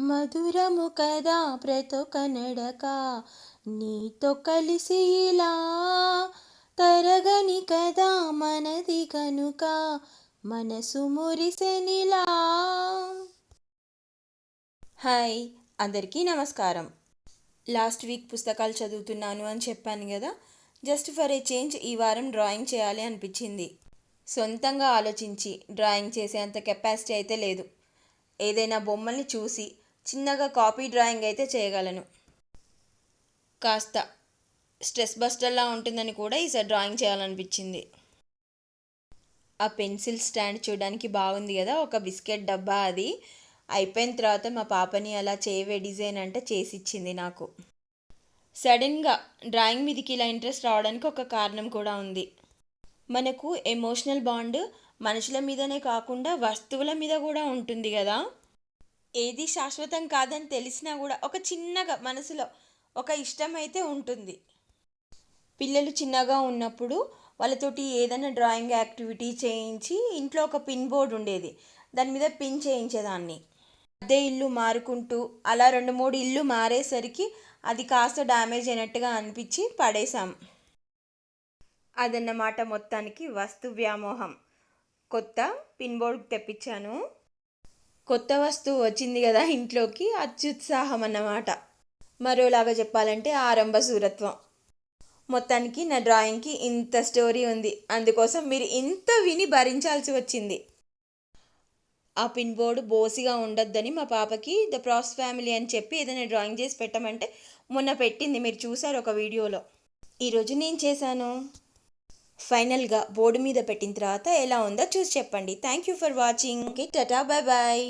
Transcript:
మధురము కదా ప్రతొక నడక నీతో కలిసి ఇలా తరగని కదా మనది కనుక మనసు మురిసెనిలా. హాయ్, అందరికీ నమస్కారం. లాస్ట్ వీక్ పుస్తకాలు చదువుతున్నాను అని చెప్పాను కదా. జస్ట్ ఫర్ ఏ చేంజ్ ఈ వారం డ్రాయింగ్ చేయాలి అనిపించింది. సొంతంగా ఆలోచించి డ్రాయింగ్ చేసేంత కెపాసిటీ అయితే లేదు. ఏదైనా బొమ్మల్ని చూసి చిన్నగా కాపీ డ్రాయింగ్ అయితే చేయగలను. కాస్త స్ట్రెస్ బస్టర్లా ఉంటుందని కూడా ఈసారి డ్రాయింగ్ చేయాలనిపించింది. ఆ పెన్సిల్ స్టాండ్ చూడడానికి బాగుంది కదా, ఒక బిస్కెట్ డబ్బా. అది అయిపోయిన తర్వాత మా పాపని అలా చేయవే డిజైన్ అంటే చేసిచ్చింది నాకు. సడన్గా డ్రాయింగ్ మీదకి ఇలా ఇంట్రెస్ట్ రావడానికి ఒక కారణం కూడా ఉంది. మనకు ఎమోషనల్ బాండ్ మనుషుల మీదనే కాకుండా వస్తువుల మీద కూడా ఉంటుంది కదా. ఏది శాశ్వతం కాదని తెలిసినా కూడా ఒక చిన్నగా మనసులో ఒక ఇష్టం అయితే ఉంటుంది. పిల్లలు చిన్నగా ఉన్నప్పుడు వాళ్ళతోటి ఏదైనా డ్రాయింగ్ యాక్టివిటీ చేయించి ఇంట్లో ఒక పిన్ బోర్డు ఉండేది, దాని మీద పిన్ చేయించేదాన్ని. అదే ఇల్లు మారుకుంటూ అలా 2-3 ఇల్లు మారేసరికి అది కాస్త డ్యామేజ్ అయినట్టుగా అనిపించి పడేశాం. అదన్నమాట మొత్తానికి వస్తు వ్యామోహం. కొత్త పిన్ బోర్డు తెప్పించాను. కొత్త వస్తువు వచ్చింది కదా ఇంట్లోకి, అత్యుత్సాహం అన్నమాట. మరోలాగా చెప్పాలంటే ఆరంభ సూరత్వం. మొత్తానికి నా డ్రాయింగ్కి ఇంత స్టోరీ ఉంది, అందుకోసం మీరు ఇంత విని భరించాల్సి వచ్చింది. ఆ పిన్ బోర్డు బోసిగా ఉండొద్దని మా పాపకి ద ప్రాస్ ఫ్యామిలీ అని చెప్పి ఏదైనా డ్రాయింగ్ చేసి పెట్టమంటే మొన్న పెట్టింది, మీరు చూసారు ఒక వీడియోలో. ఈరోజు నేను చేశాను. ఫైనల్గా బోర్డు మీద పెట్టిన తర్వాత ఎలా ఉందో చూసి చెప్పండి. Thank you for watching. Okay, tata, bye bye.